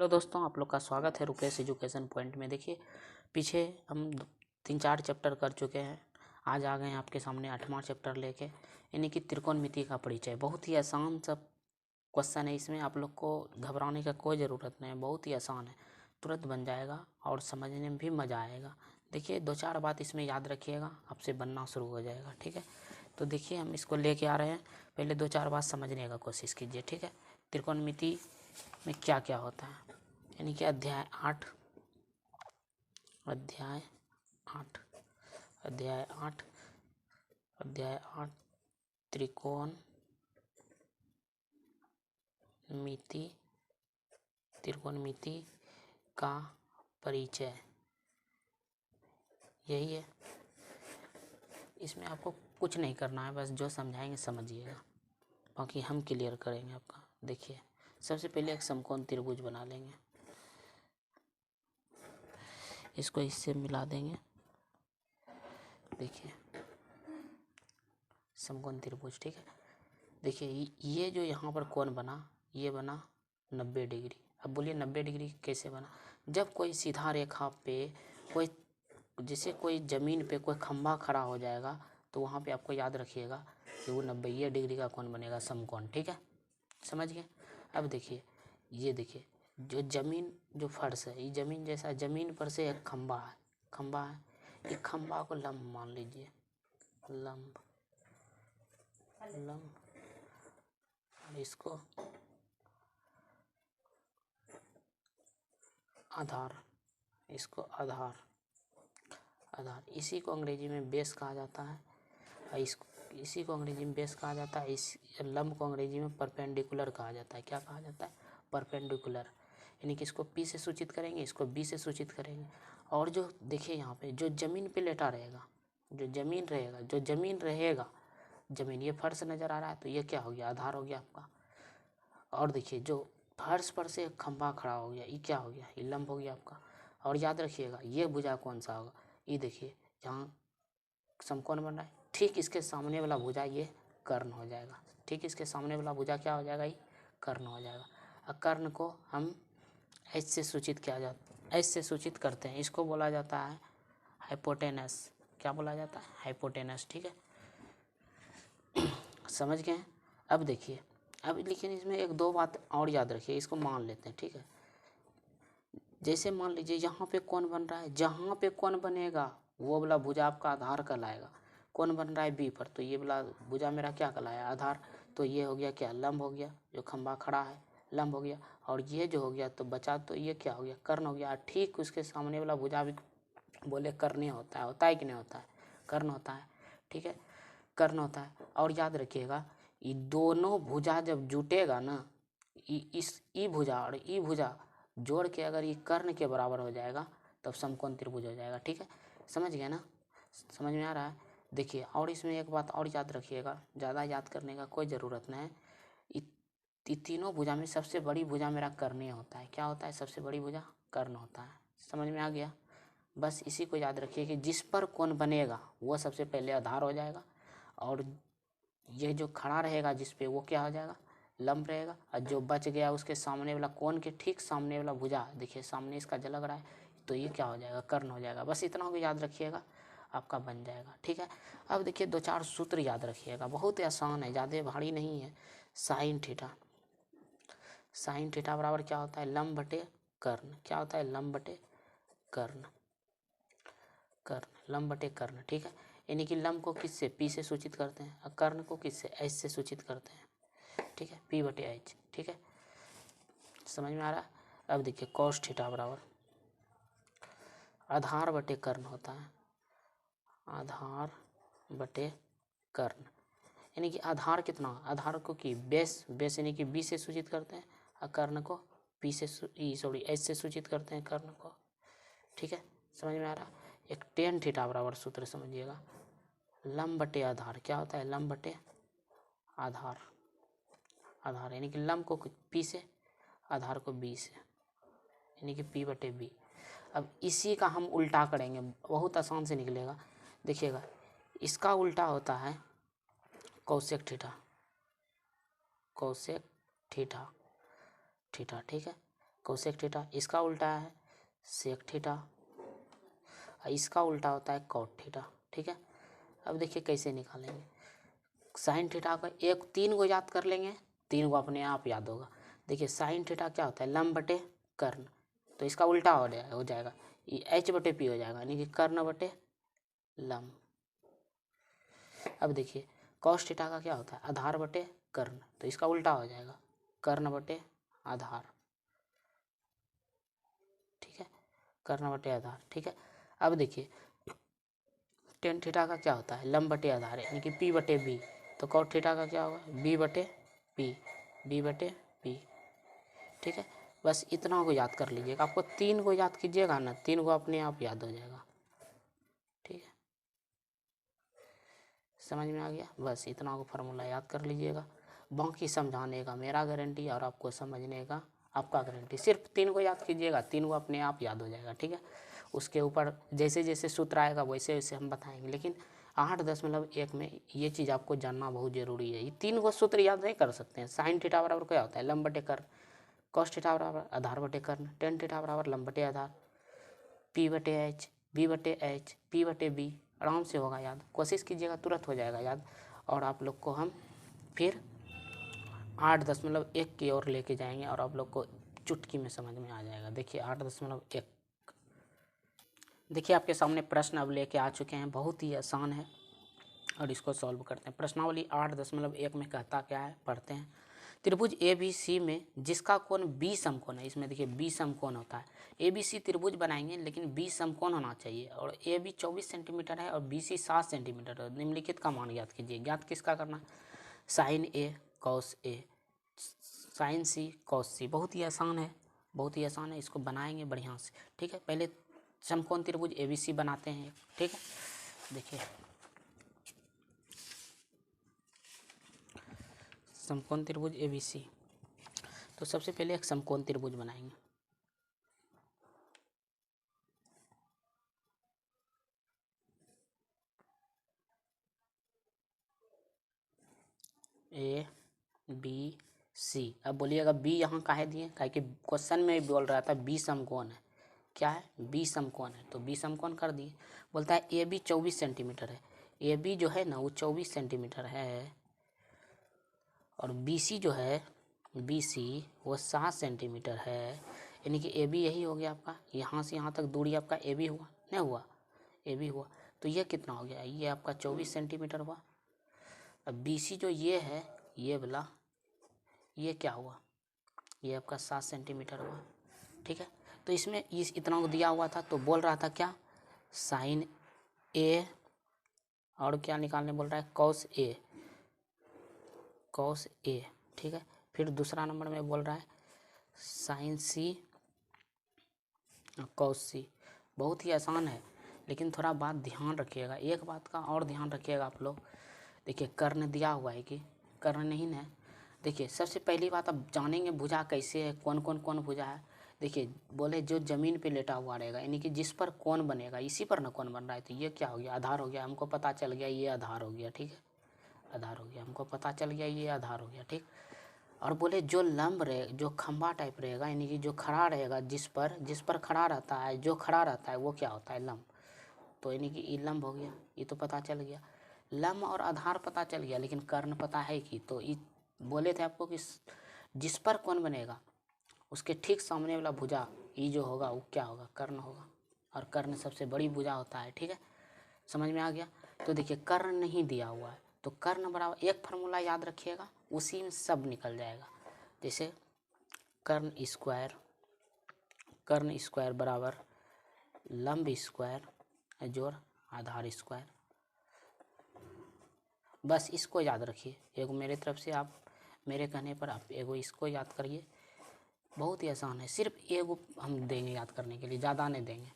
Hello दोस्तों, आप लोग का स्वागत है रुपेश एजुकेशन पॉइंट में। देखिए, पीछे हम 3-4 चैप्टर कर चुके हैं। आज आ गए हैं आपके सामने 8वां चैप्टर लेके, यानी कि त्रिकोणमिति का परिचय। बहुत ही आसान सब क्वेश्चन है, इसमें आप लोग को घबराने का कोई ज़रूरत नहीं है। बहुत ही आसान है, तुरंत बन जाएगा और समझने में भी मज़ा आएगा। देखिए, 2-4 बात इसमें याद रखिएगा, आपसे बनना शुरू हो जाएगा। ठीक है, तो देखिए हम इसको लेके आ रहे हैं। पहले 2-4 बात समझने का कोशिश कीजिए। ठीक है, त्रिकोणमिति में क्या क्या होता है, यानी कि अध्याय 8 त्रिकोण मिति का परिचय, यही है। इसमें आपको कुछ नहीं करना है, बस जो समझाएंगे समझिएगा, बाकी हम क्लियर करेंगे आपका। देखिए, सबसे पहले एक समकोण त्रिभुज बना लेंगे, इसको इससे मिला देंगे। देखिए, समकोण त्रिभुज। ठीक है, देखिए ये जो यहाँ पर कोण बना, ये बना 90 डिग्री। अब बोलिए 90 डिग्री कैसे बना? जब कोई सीधा रेखा पे कोई, जैसे कोई ज़मीन पे कोई खंभा खड़ा हो जाएगा, तो वहाँ पे आपको याद रखिएगा कि वो 90 डिग्री का कोण बनेगा, समकोण। ठीक है, समझ गए? अब देखिए, ये देखिए जो ज़मीन, जो फर्श है, ये ज़मीन जैसा, ज़मीन पर से एक खंभा है। एक खंभा को लंब मान लीजिए, लंब, और इसको आधार, इसी को अंग्रेजी में बेस कहा जाता है। इसी को अंग्रेजी में बेस कहा जाता है। इस लंब को अंग्रेजी में परपेंडिकुलर कहा जाता है। क्या कहा जाता है? परपेंडिकुलर। यानी कि इसको P से सूचित करेंगे, इसको B से सूचित करेंगे। और जो देखिए यहाँ पे जो ज़मीन पे लेटा रहेगा, ज़मीन ये फर्श नज़र आ रहा है, तो ये क्या हो गया? आधार हो गया आपका। और देखिए जो फर्श पर से खंभा खड़ा हो गया, ये क्या हो गया? ये लंब हो गया आपका। और याद रखिएगा ये भुजा कौन सा होगा? ये देखिए जहाँ समकोण बन रहा है, ठीक इसके सामने वाला भुजा ये कर्ण हो जाएगा। ठीक इसके सामने वाला भुजा क्या हो जाएगा? ये कर्ण हो जाएगा। और कर्ण को हम एच से सूचित करते हैं। इसको बोला जाता है हाइपोटेनस। क्या बोला जाता है? हाइपोटेनस। ठीक है, समझ गए? अब देखिए, अब लेकिन इसमें 1-2 बात और याद रखिए, इसको मान लेते हैं। ठीक है, जैसे मान लीजिए यहाँ पे कोण बन रहा है, जहाँ पे कोण बनेगा वो वाला भुजा आपका आधार कहलाएगा। कोण बन रहा है B पर, तो ये वाला भुजा मेरा क्या कहलाया? आधार। तो ये हो गया क्या? लंब हो गया। जो खंभा खड़ा है लंब हो गया। और ये जो हो गया तो बचा, तो ये क्या हो गया? कर्ण हो गया। ठीक उसके सामने वाला भुजा भी बोले कर्णीय होता है कि नहीं होता है? कर्ण होता है। ठीक है, कर्ण होता है। और याद रखिएगा, ये दोनों भुजा जब जुटेगा ना, ई भुजा और ई भुजा जोड़ के अगर ये कर्ण के बराबर हो जाएगा, तब समकोण त्रिभुज हो जाएगा। ठीक है, समझ गए ना? समझ में आ रहा है? देखिए, और इसमें एक बात और याद रखिएगा, ज़्यादा याद करने का कोई ज़रूरत नहीं है। तीनों भुजा में सबसे बड़ी भुजा मेरा कर्णीय होता है। क्या होता है? सबसे बड़ी भुजा कर्ण होता है। समझ में आ गया? बस इसी को याद रखिए कि जिस पर कोण बनेगा वो सबसे पहले आधार हो जाएगा, और ये जो खड़ा रहेगा जिस पे, वो क्या हो जाएगा? लंब रहेगा। और जो बच गया उसके सामने वाला, कोण के ठीक सामने वाला भुजा, देखिए सामने इसका झलक रहा है, तो ये क्या हो जाएगा? कर्ण हो जाएगा। बस इतना भी याद रखिएगा, आपका बन जाएगा। ठीक है, अब देखिए 2-4 सूत्र याद रखिएगा, बहुत ही आसान है, ज़्यादा भारी नहीं है। साइन थीटा बराबर क्या होता है? लंब बटे कर्ण। क्या होता है? लंब बटे कर्ण, लंब बटे कर्ण। ठीक है, यानी कि लंब को किससे? P से सूचित करते हैं, और कर्ण को किससे? H से सूचित करते हैं। ठीक है, P बटे H। ठीक है, समझ में आ रहा है? अब देखिए कॉस थीटा बराबर आधार बटे कर्ण होता है, आधार बटे कर्ण। यानी कि आधार कितना? आधार को कि बेस यानी कि B से सूचित करते हैं, और कर्ण को H से सूचित करते हैं, कर्ण को। ठीक है, समझ में आ रहा है? एक टेन थीटा बराबर सूत्र समझिएगा, लंब बटे आधार। क्या होता है? लंब बटे आधार, यानी कि लंब को P से, आधार को B से, यानी कि P बटे B। अब इसी का हम उल्टा करेंगे, बहुत आसान से निकलेगा। देखिएगा, इसका उल्टा होता है कोसेक थीटा। ठीक है, कोसेक थीटा, इसका उल्टा है सेक थीटा, इसका उल्टा होता है कॉट थीटा। ठीक है, अब देखिए कैसे निकालेंगे। साइन थीटा का एक 3 को याद कर लेंगे, 3 को अपने आप याद होगा। देखिए साइन थीटा क्या होता है, लंब बटे कर्ण, तो इसका उल्टा हो जाएगा, ये एच बटे पी हो जाएगा, यानी कि कर्ण बटे लंब। अब देखिए कॉस थीटा का क्या होता है, आधार बटे कर्ण, तो इसका उल्टा हो जाएगा, कर्ण बटे आधार। ठीक है, कर्ण बटे आधार। ठीक है, अब देखिए टेन थीटा का क्या होता है, लंब बटे आधार, यानी कि पी बटे बी, तो कॉट थीटा का क्या होगा, बी बटे पी, बी बटे पी। ठीक है, बस इतना को याद कर लीजिएगा, आपको 3 को याद कीजिएगा ना, 3 को अपने आप याद हो जाएगा। ठीक है, समझ में आ गया, बस इतना को फार्मूला याद कर लीजिएगा, बाकी समझाने का मेरा गारंटी और आपको समझने का आपका गारंटी। सिर्फ 3 को याद कीजिएगा, 3 को अपने आप याद हो जाएगा। ठीक है, उसके ऊपर जैसे जैसे सूत्र आएगा वैसे वैसे हम बताएंगे, लेकिन 8.1 में ये चीज़ आपको जानना बहुत ज़रूरी है। ये 3 को सूत्र याद नहीं कर सकते हैं। साइन थीटा बराबर क्या होता है, लंब बटे कर्ण, कॉस थीटा बराबर आधार बटे कर्ण, टेन थीटा बराबर लंब बटे आधार, पी बटे एच, बी बटे एच, पी बटे बी, आराम से होगा याद, कोशिश कीजिएगा तुरंत हो जाएगा याद। और आप लोग को हम फिर 8.1 की ओर लेके जाएंगे और आप लोग को चुटकी में समझ में आ जाएगा। देखिए 8.1, देखिए आपके सामने प्रश्न अब लेके आ चुके हैं, बहुत ही आसान है और इसको सॉल्व करते हैं। प्रश्नावली 8.1 में कहता क्या है, पढ़ते हैं। त्रिभुज ए बी सी में जिसका कोण बी समकोण है, इसमें देखिए बी समकोण होता है, ए बी सी त्रिभुज बनाएंगे लेकिन बी समकोण होना चाहिए, और ए बी 24 सेंटीमीटर है और बी सी 7 सेंटीमीटर है। निम्नलिखित का मान ज्ञात कीजिए। ज्ञात किसका करना, sign A cos A, sign C cos सी, बहुत ही आसान है, बहुत ही आसान है, इसको बनाएंगे बढ़िया से। ठीक है, पहले समकोण त्रिभुज ए बी सी बनाते हैं। ठीक है, देखिए समकोण त्रिभुज ए बी सी, तो सबसे पहले एक समकोण त्रिभुज बनाएंगे। ए बी सी, अब बोलिएगा बी यहाँ काहे दिए, काहे कि क्वेश्चन में बोल रहा था बी समकोण है, क्या है, बी समकोण है, तो बी समकोण कर दिए। बोलता है ए बी 24 सेंटीमीटर है, ए बी जो है ना वो 24 सेंटीमीटर है, और बी सी जो है, बी सी वो 7 सेंटीमीटर है, यानी कि ए बी यही हो गया आपका, यहाँ से यहाँ तक दूरी आपका ए बी हुआ, नहीं हुआ, ए बी हुआ, तो ये कितना हो गया, ये आपका 24 सेंटीमीटर हुआ। अब बी सी जो ये है, ये वाला, ये क्या हुआ, ये आपका 7 सेंटीमीटर हुआ। ठीक है, तो इसमें इस इतना को दिया हुआ था, तो बोल रहा था क्या, साइन ए, और क्या निकालने बोल रहा है, कॉस ए, कॉस ए। ठीक है, फिर दूसरा नंबर में बोल रहा है साइन सी कॉस सी। बहुत ही आसान है, लेकिन थोड़ा बात ध्यान रखिएगा, एक बात का और ध्यान रखिएगा आप लोग। देखिए कर्ण दिया हुआ है कि कर्ण नहीं है। देखिए सबसे पहली बात अब जानेंगे भुजा कैसे है, कौन कौन कौन भुजा है। देखिए बोले जो जमीन पे लेटा हुआ रहेगा, यानी कि जिस पर कौन बनेगा, इसी पर ना कौन बन रहा है, तो ये क्या हो गया, आधार हो गया, हमको पता चल गया ये आधार हो गया। ठीक है, आधार हो गया, हमको पता चल गया ये आधार हो गया। ठीक, और बोले जो लंब रहे, जो खंभा टाइप रहेगा, यानी कि जो खड़ा रहेगा, जिस पर खड़ा रहता है, जो खड़ा रहता है वो क्या होता है, लंब, तो यानी कि ये लंब हो गया, ये तो पता चल गया। लंब और आधार पता चल गया, लेकिन कर्ण पता है कि, तो ये बोले थे आपको कि जिस पर कौन बनेगा उसके ठीक सामने वाला भुजा ये जो होगा वो क्या होगा, कर्ण होगा, और कर्ण सबसे बड़ी भुजा होता है। ठीक है, समझ में आ गया। तो देखिए कर्ण नहीं दिया हुआ है, तो कर्ण बराबर एक फार्मूला याद रखिएगा, उसी में सब निकल जाएगा। जैसे कर्ण स्क्वायर, कर्ण स्क्वायर बराबर लंब स्क्वायर जोड़ आधार स्क्वायर, बस इसको याद रखिए। एगो मेरे तरफ से आप, मेरे कहने पर आप एगो इसको याद करिए, बहुत ही आसान है, सिर्फ एगो हम देंगे याद करने के लिए, ज़्यादा नहीं देंगे।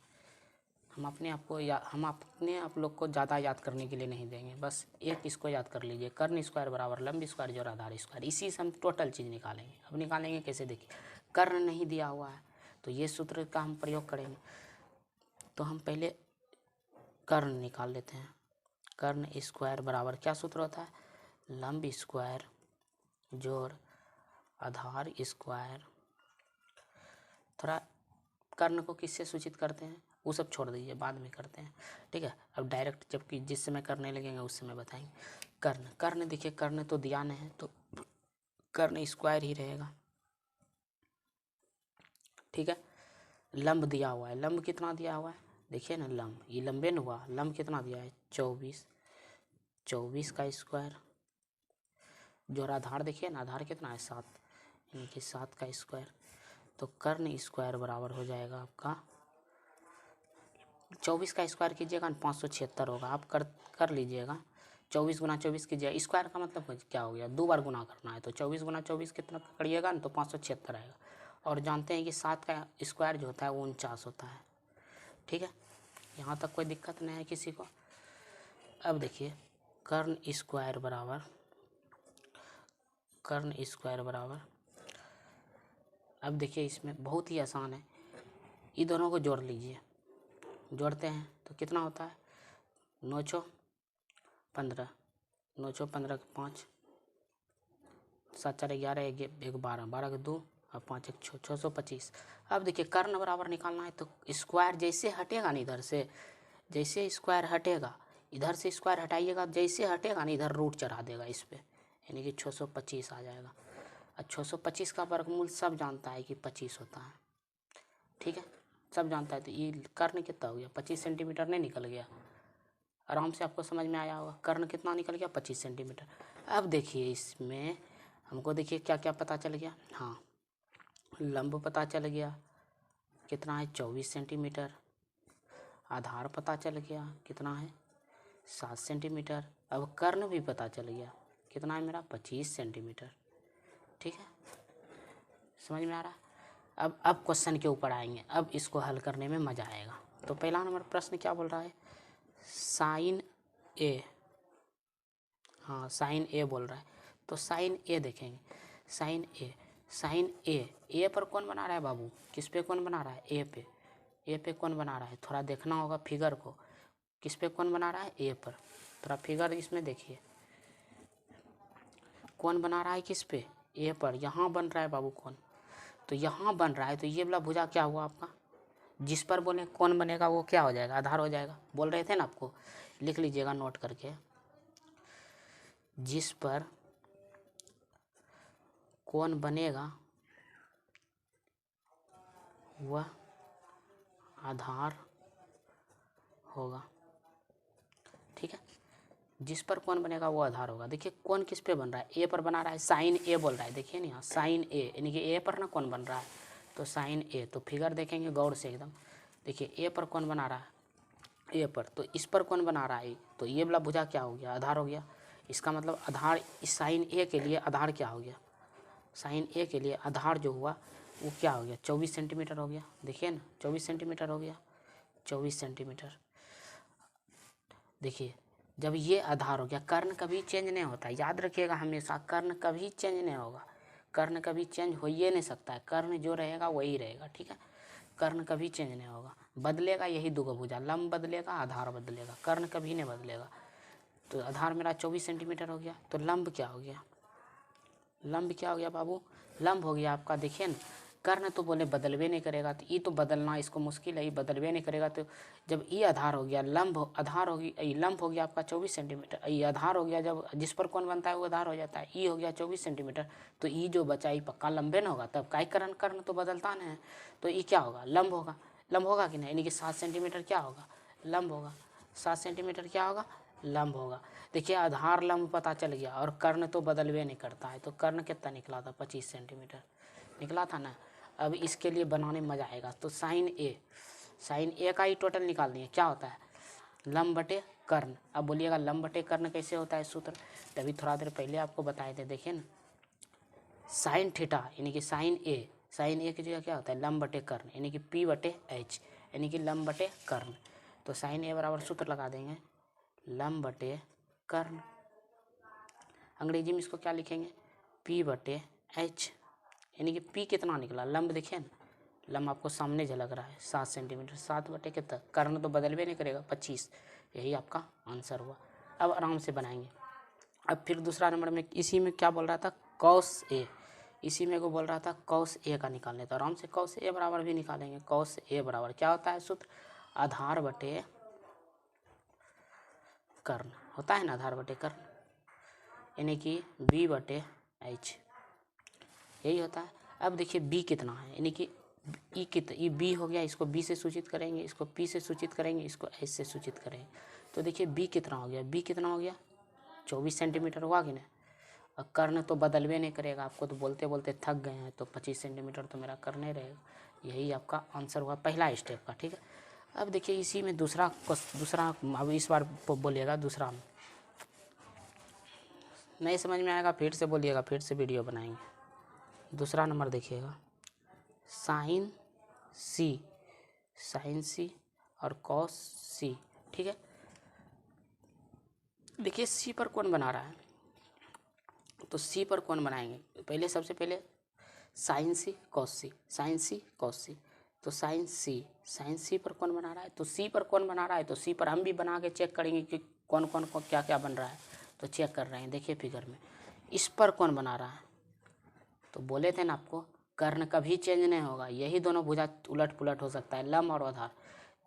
हम अपने आप लोग को ज़्यादा याद करने के लिए नहीं देंगे, बस एक इसको याद कर लीजिए, कर्ण स्क्वायर बराबर लंब स्क्वायर जोड़ आधार स्क्वायर, इसी से हम टोटल चीज़ निकालेंगे। अब निकालेंगे कैसे, देखिए कर्ण नहीं दिया हुआ है, तो ये सूत्र का हम प्रयोग करेंगे। तो हम पहले कर्ण निकाल लेते हैं। कर्ण स्क्वायर बराबर क्या सूत्र होता है, लंब स्क्वायर जोड़ आधार स्क्वायर थोड़ा कर्ण को किससे सूचित करते हैं वो सब छोड़ दीजिए, बाद में करते हैं, ठीक है। अब डायरेक्ट जबकि जिस समय करने लगेंगे उस समय बताएंगे। कर्ण, कर्ण देखिए कर्ण तो दिया नहीं है तो कर्ण स्क्वायर ही रहेगा, ठीक है। लंब दिया हुआ है, लंब कितना दिया हुआ है देखिए ना, लंब ये लंबे न हुआ, लंब कितना दिया है 24, 24 का स्क्वायर, जो आधार देखिए ना, आधार कितना है 7, यानी कि 7 का स्क्वायर। तो कर्ण स्क्वायर बराबर हो जाएगा आपका 24 का स्क्वायर कीजिएगा 576 होगा, आप कर लीजिएगा। 24 गुना 24 कीजिए, स्क्वायर का मतलब क्या हो गया, 2 बार गुना करना है, तो 24 गुना 24 कितना करिएगा ना तो 576 आएगा। और जानते हैं कि 7 का स्क्वायर जो होता है वो 49 होता है, ठीक है। यहाँ तक कोई दिक्कत नहीं है किसी को। अब देखिए कर्ण स्क्वायर बराबर, कर्ण स्क्वायर बराबर, अब देखिए इसमें बहुत ही आसान है, ये दोनों को जोड़ लीजिए, जोड़ते हैं तो कितना होता है 9 चौ 15, 9 चौ 15 के 5, 7 4 11, 1 12, 12 के 2 और 5 1 6, 625। अब देखिए कर्ण बराबर निकालना है तो स्क्वायर जैसे हटेगा ना इधर से, जैसे स्क्वायर हटेगा इधर से स्क्वायर हटाइएगा, जैसे हटेगा ना इधर रूट चढ़ा देगा इस पर, यानी कि 625 आ जाएगा। और 625 का वर्गमूल सब जानता है कि 25 होता है, ठीक है, सब जानता है। तो ये कर्ण कितना हो गया 25 सेंटीमीटर नहीं निकल गया, आराम से आपको समझ में आया होगा। कर्ण कितना निकल गया 25 सेंटीमीटर। अब देखिए इसमें हमको देखिए क्या क्या पता चल गया, हाँ लंब पता चल गया कितना है 24 सेंटीमीटर, आधार पता चल गया कितना है 7 सेंटीमीटर, अब कर्ण भी पता चल गया कितना है मेरा 25 सेंटीमीटर, ठीक है, समझ में आ रहा है। अब क्वेश्चन के ऊपर आएंगे, अब इसको हल करने में मज़ा आएगा। तो पहला नंबर प्रश्न क्या बोल रहा है, साइन ए, हाँ साइन ए बोल रहा है, तो साइन ए देखेंगे, साइन ए, साइन ए पर कौन बना रहा है बाबू, किस पे कौन बना रहा है ए पे कौन बना रहा है, थोड़ा देखना होगा फिगर को, किस पे कौन बना रहा है ए पर, थोड़ा फिगर इसमें देखिए कौन बना रहा है किस पे ए पर, यहाँ बन रहा है बाबू कौन, तो यहाँ बन रहा है, तो ये वाला भुजा क्या हुआ आपका, जिस पर बोले कौन बनेगा वो क्या हो जाएगा आधार हो जाएगा, बोल रहे थे ना आपको, लिख लीजिएगा नोट करके, जिस पर कौन बनेगा वह आधार होगा, ठीक है, जिस पर कौन बनेगा वो आधार होगा। देखिए कौन किस पे बन रहा है, ए पर बना रहा है, साइन ए बोल रहा है, देखिए ना यहाँ साइन ए, यानी कि ए पर ना कौन बन रहा है, तो साइन ए, तो फिगर देखेंगे गौर से एकदम, देखिए ए पर कौन बना रहा है ए पर, तो इस पर कौन बना रहा है, तो ये वाला भुजा क्या हो गया आधार हो गया, इसका मतलब आधार इस साइन ए के लिए आधार क्या हो गया, साइन ए के लिए आधार जो हुआ वो क्या हो गया 24 सेंटीमीटर हो गया, देखिए ना 24 सेंटीमीटर हो गया, 24 सेंटीमीटर। देखिए जब ये आधार हो गया, कर्ण कभी चेंज नहीं होता, याद रखिएगा हमेशा, कर्ण कभी चेंज नहीं होगा, कर्ण कभी चेंज हो ही नहीं सकता है, कर्ण जो रहेगा वही रहेगा, ठीक है, कर्ण कभी चेंज नहीं होगा, बदलेगा यही दो भुजा, लंब बदलेगा आधार बदलेगा, कर्ण कभी नहीं बदलेगा। तो आधार मेरा 24 सेंटीमीटर हो गया, तो लंब क्या हो गया, लंब क्या हो गया बाबू, लंब हो गया आपका, देखिए ना कर्ण तो बोले बदलवे नहीं करेगा, तो ये तो बदलना इसको मुश्किल है, ये बदलवे नहीं करेगा, तो जब ये आधार हो गया, लंब आधार होगी, ये लंब हो गया आपका 24 सेंटीमीटर, ये आधार हो गया, जब जिस पर कौन बनता है वो आधार हो जाता है, ये हो गया 24 सेंटीमीटर, तो ये जो बचा ये पक्का लंबे ना होगा, तब काय कर्ण, कर्ण तो बदलता नहीं है, तो ये क्या होगा लंब होगा, लंब होगा कि नहीं, यानी कि 7 सेंटीमीटर क्या होगा लंब होगा, 7 सेंटीमीटर क्या होगा लंब होगा। देखिए आधार लंब पता चल गया, और कर्ण तो बदलवे नहीं करता है, तो कर्ण कितना निकला था 25 सेंटीमीटर निकला था ना। अब इसके लिए बनाने में मजा आएगा, तो साइन ए का ही टोटल निकाल दिए, क्या होता है लंब बटे कर्ण। अब बोलिएगा लंब बटे कर्ण कैसे होता है सूत्र, तभी थोड़ा देर पहले आपको बताए थे, देखिए ना साइन थीटा यानी कि साइन ए की जगह क्या होता है लंब बटे कर्ण, यानी कि पी बटे एच, यानी कि लंब बटे कर्ण, तो साइन ए बराबर सूत्र लगा देंगे लंब बटे कर्ण, अंग्रेजी में इसको क्या लिखेंगे पी बटे एच, यानी कि पी कितना निकला लंब, देखिए ना लंब आपको सामने झलक रहा है 7 सेंटीमीटर, 7 बटे कितना, कर्ण तो बदलवे नहीं करेगा 25, यही आपका आंसर हुआ। अब आराम से बनाएंगे। अब फिर दूसरा नंबर में इसी में क्या बोल रहा था कॉस ए, इसी में को बोल रहा था कॉस ए का निकालने, तो आराम से कॉस ए बराबर भी निकालेंगे। कॉस ए बराबर क्या होता है सूत्र, आधार बटे कर्ण होता है ना, आधार बटे कर्ण, यानी कि बी बटे एच, यही होता है। अब देखिए बी कितना है, यानी कि ये बी हो गया, इसको बी से सूचित करेंगे, इसको पी से सूचित करेंगे, इसको एच से सूचित करेंगे। तो देखिए बी कितना हो गया, बी कितना हो गया 24 सेंटीमीटर हुआ कि नहीं। और कर्ण तो बदलवे नहीं करेगा, आपको तो बोलते बोलते थक गए हैं, तो 25 सेंटीमीटर तो मेरा कर्ण ही रहेगा। यही आपका आंसर हुआ पहला स्टेप का, ठीक है। अब देखिए इसी में दूसरा अब इस बार बोलिएगा, दूसरा में नहीं समझ में आएगा फिर से बोलिएगा, फिर से वीडियो बनाएंगे। दूसरा नंबर देखिएगा, साइन सी और कॉस सी, ठीक है। देखिए सी पर कौन बना रहा है, तो सी पर कौन बनाएंगे, पहले सबसे पहले साइन सी कॉस सी, साइन सी कॉस सी, तो साइन सी पर कौन बना रहा है, तो सी पर कौन बना रहा है, तो सी पर हम भी बना के चेक करेंगे कि कौन कौन को क्या क्या बन रहा है, तो चेक कर रहे हैं। देखिए फिगर में इस पर कौन बना रहा है, तो बोले थे ना आपको कर्ण कभी चेंज नहीं होगा, यही दोनों भुजा उलट पुलट हो सकता है, लंब और आधार।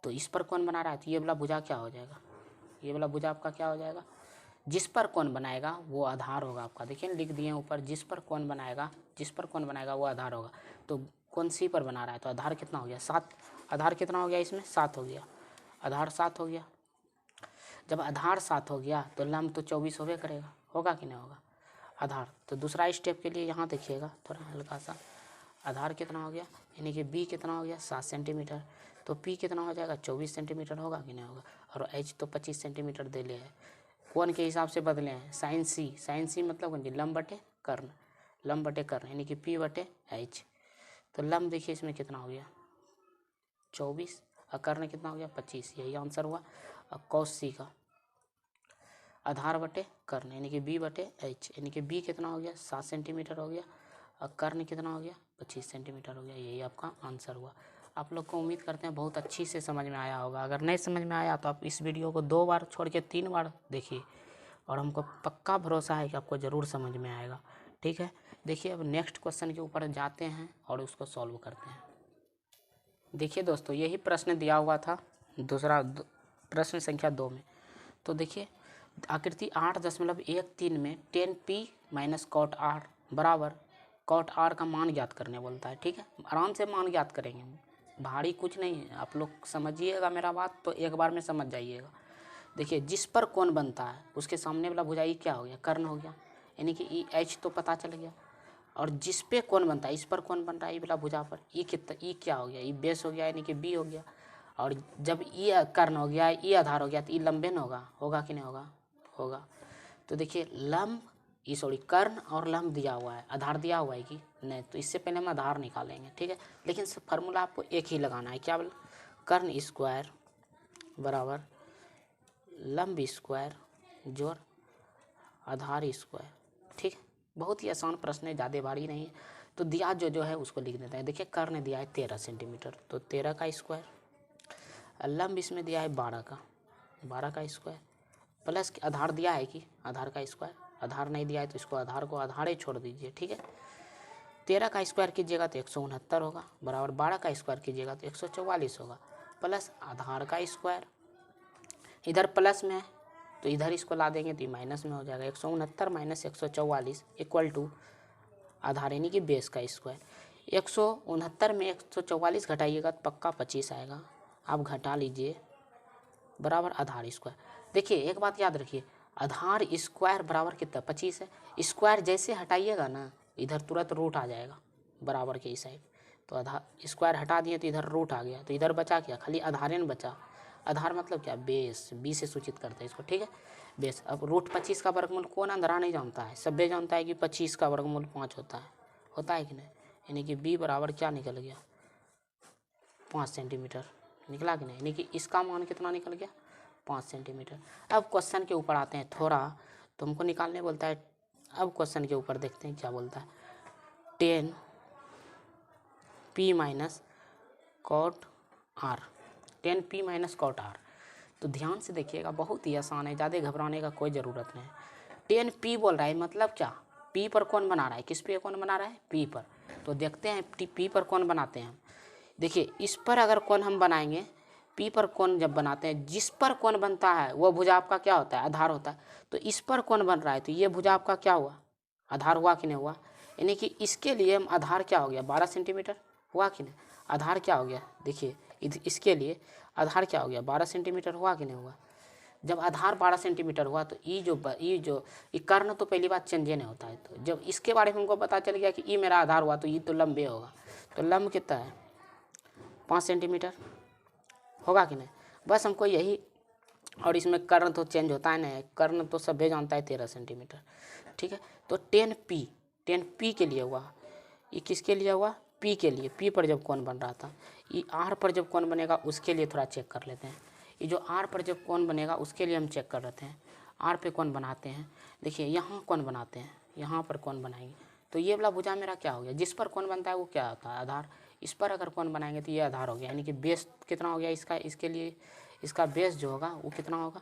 तो इस पर कौन बना रहा है, तो ये वाला भुजा क्या हो जाएगा, ये वाला भुजा आपका क्या हो जाएगा, जिस पर कौन बनाएगा वो आधार होगा आपका। देखिए लिख दिए ऊपर, जिस पर कौन बनाएगा वो आधार होगा। तो कौन सी पर बना रहा है, तो आधार कितना हो गया 7, आधार कितना हो गया इसमें 7 हो गया, आधार 7 हो गया। जब आधार 7 हो गया तो लंब तो 24 होबे करेगा, होगा कि नहीं होगा आधार। तो दूसरा स्टेप के लिए यहाँ देखिएगा थोड़ा हल्का सा, आधार कितना हो गया, यानी कि बी कितना हो गया 7 सेंटीमीटर, तो पी कितना हो जाएगा 24 सेंटीमीटर, होगा कि नहीं होगा। और एच तो 25 सेंटीमीटर दे ले है, कौन के हिसाब से बदले हैं, साइन सी मतलब कौन जी, लंब बटे कर्ण, यानी कि पी बटे एच। तो लंब देखिए इसमें कितना हो गया 24 और कर्ण कितना हो गया 25, यही आंसर हुआ। और कॉस सी का आधार बटे कर्ण, यानी कि बी बटे एच, यानी कि बी कितना हो गया 7 सेंटीमीटर हो गया, और कर्ण कितना हो गया 25 सेंटीमीटर हो गया, यही आपका आंसर हुआ। आप लोग को उम्मीद करते हैं बहुत अच्छी से समझ में आया होगा। अगर नहीं समझ में आया तो आप इस वीडियो को 2 बार छोड़ के 3 बार देखिए, और हमको पक्का भरोसा है कि आपको ज़रूर समझ में आएगा, ठीक है। देखिए अब नेक्स्ट क्वेश्चन के ऊपर जाते हैं और उसको सॉल्व करते हैं। देखिए दोस्तों यही प्रश्न दिया हुआ था दूसरा प्रश्न संख्या 2 में। तो देखिए आकृति 8.13 में 10p माइनस कॉट आर बराबर कॉट आर का मान ज्ञात करने बोलता है, ठीक है। आराम से मान ज्ञात करेंगे, भारी कुछ नहीं है, आप लोग समझिएगा मेरा बात तो एक बार में समझ जाइएगा। देखिए जिस पर कौन बनता है उसके सामने वाला भुजा ई क्या हो गया, कर्ण हो गया, यानी कि ई एच तो पता चल गया। और जिस पे कौन बनता है, इस पर कौन बन रहा है, ई वाला भुजा पर ई कितना, ई क्या हो गया, ई बेस हो गया, यानी कि बी हो गया। और जब ई कर्ण हो गया, ई आधार हो गया, तो ई लंबे न होगा कि नहीं होगा। तो देखिए लंब ये सॉरी कर्ण और लंब दिया हुआ है, आधार दिया हुआ है कि नहीं, तो इससे पहले हम आधार निकालेंगे, ठीक है। लेकिन फार्मूला आपको एक ही लगाना है, क्या बोला, कर्ण स्क्वायर बराबर लंब स्क्वायर जोड़ आधार स्क्वायर, ठीक है। बहुत ही आसान प्रश्न है, ज़्यादा भारी नहीं है। तो दिया जो है उसको लिख देते हैं। देखिए कर्ण दिया है 13 सेंटीमीटर, तो 13 का स्क्वायर, लंब इसमें दिया है 12 का स्क्वायर, प्लस आधार दिया है कि आधार का स्क्वायर, आधार नहीं दिया है तो इसको आधार को आधार ही छोड़ दीजिए, ठीक है। 13 का स्क्वायर कीजिएगा तो 169 होगा, बराबर 12 का स्क्वायर कीजिएगा तो 144 होगा, प्लस आधार का स्क्वायर, इधर प्लस में है तो इधर इसको ला देंगे तो माइनस में हो जाएगा। 169 माइनस 144 इक्वल टू आधार यानी कि बेस का स्क्वायर। 169 में 144 घटाइएगा तो पक्का 25 आएगा, आप घटा लीजिए, बराबर आधार स्क्वायर। देखिए एक बात याद रखिए, आधार स्क्वायर बराबर कितना 25 है, स्क्वायर जैसे हटाइएगा ना इधर तुरंत रूट आ जाएगा बराबर के इस साइड। तो आधार स्क्वायर हटा दिए तो इधर रूट आ गया, तो इधर बचा क्या, खाली आधार न बचा। आधार मतलब क्या, बेस, बी से सूचित करते हैं इसको, ठीक है, बेस। अब रूट 25 का वर्गमूल कौन अंधरा नहीं जानता है, सभ्य जानता है कि 25 का वर्गमूल 5 होता है कि नहीं, यानी कि बी बराबर क्या निकल गया 5 सेंटीमीटर निकला कि नहीं, यानी कि इसका मान कितना निकल गया 5 सेंटीमीटर। अब क्वेश्चन के ऊपर आते हैं थोड़ा, तो हमको निकालने बोलता है। अब क्वेश्चन के ऊपर देखते हैं क्या बोलता है, 10p माइनस कॉट आर, 10p माइनस कॉट आर। तो ध्यान से देखिएगा बहुत ही आसान है, ज़्यादा घबराने का कोई ज़रूरत नहीं है। 10p बोल रहा है मतलब क्या, पी पर कौन बना रहा है, किस पे कौन बना रहा है, पी पर। तो देखते हैं पी पर कौन बनाते हैं हम। देखिए इस पर अगर कौन हम बनाएंगे, पी पर कौन जब बनाते हैं, जिस पर कौन बनता है वो भुजा आपका क्या होता है, आधार होता है। तो इस पर कौन बन रहा है, तो ये भुजा आपका क्या हुआ, आधार हुआ कि नहीं हुआ। यानी कि इसके लिए हम आधार क्या हो गया, 12 सेंटीमीटर हुआ कि नहीं, आधार क्या हो गया। देखिए इसके लिए आधार क्या हो गया, 12 सेंटीमीटर हुआ कि नहीं हुआ। जब आधार 12 सेंटीमीटर हुआ तो ये कर्ण तो पहली बात चेंज नहीं होता है। तो जब इसके बारे में हमको पता चल गया कि ये मेरा आधार हुआ, तो ये तो लंबे होगा। तो लंब कितना है, 5 सेंटीमीटर होगा कि नहीं। बस हमको यही, और इसमें कर्ण तो चेंज होता है ना, कर्ण तो सभी जानता है 13 सेंटीमीटर, ठीक है। तो 10P के लिए हुआ, ये किसके लिए हुआ, P के लिए। P पर जब कौन बन रहा था, ये R पर जब कौन बनेगा उसके लिए थोड़ा चेक कर लेते हैं। ये जो R पर जब कौन बनेगा उसके लिए हम चेक कर लेते हैं। R पे कौन बनाते हैं, देखिए यहाँ कौन बनाते हैं, यहाँ पर कौन बनाएंगे। तो ये वाला भुजा मेरा क्या हो गया, जिस पर कौन बनता है वो क्या होता है, आधार। इस पर अगर कौन बनाएंगे तो ये आधार हो गया। यानी कि बेस कितना हो गया इसका, इसके लिए इसका बेस जो होगा वो कितना होगा,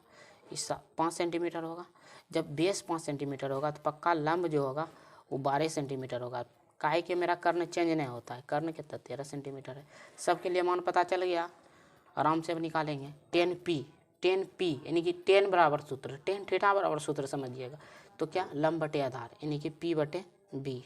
इसका 5 सेंटीमीटर होगा। जब बेस 5 सेंटीमीटर होगा तो पक्का लंब जो होगा वो 12 सेंटीमीटर होगा। काहे कि मेरा कर्ण चेंज नहीं होता है, कर्ण कितना 13 सेंटीमीटर है। सबके लिए मान पता चल गया, आराम से अब निकालेंगे। 10P यानी कि 10 बराबर सूत्र, 10 थीटा बराबर सूत्र समझिएगा। तो क्या, लंब बटे आधार यानी कि P बटे B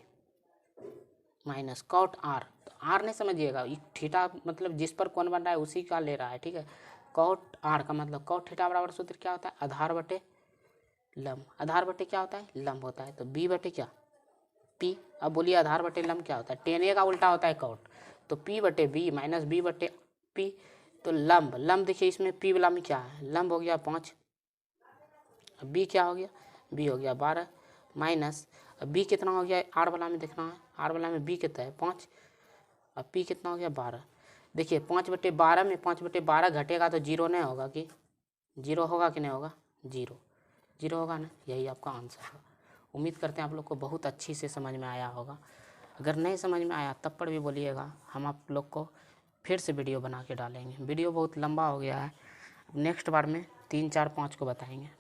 माइनस कॉट R। तो R नहीं समझिएगा, थीटा मतलब जिस पर कौन बन रहा है उसी का ले रहा है, ठीक है। कॉट R का मतलब कॉट थीटा बराबर सूत्र क्या होता है, आधार बटे लंब। आधार बटे क्या होता है, लंब होता है। तो B बटे क्या, P। अब बोलिए आधार बटे लंब क्या होता है, 10A का उल्टा होता है कॉट। तो P बटे B माइनस B बटे P। तो लंब देखिए इसमें P वाला में क्या है, लंब हो गया 5, अब B क्या हो गया, B हो गया 12 माइनस, अब B कितना हो गया, R वाला में देखना है, R वाला में B कितना है 5, अब P कितना हो गया 12। देखिए 5/12 में 5/12 घटेगा तो 0 नहीं होगा कि, 0 होगा कि नहीं होगा, 0 होगा ना। यही आपका आंसर है। उम्मीद करते हैं आप लोग को बहुत अच्छी से समझ में आया होगा। अगर नहीं समझ में आया तब पर भी बोलिएगा, हम आप लोग को फिर से वीडियो बना के डालेंगे। वीडियो बहुत लंबा हो गया है, नेक्स्ट बार में 3, 4, 5 को बताएंगे।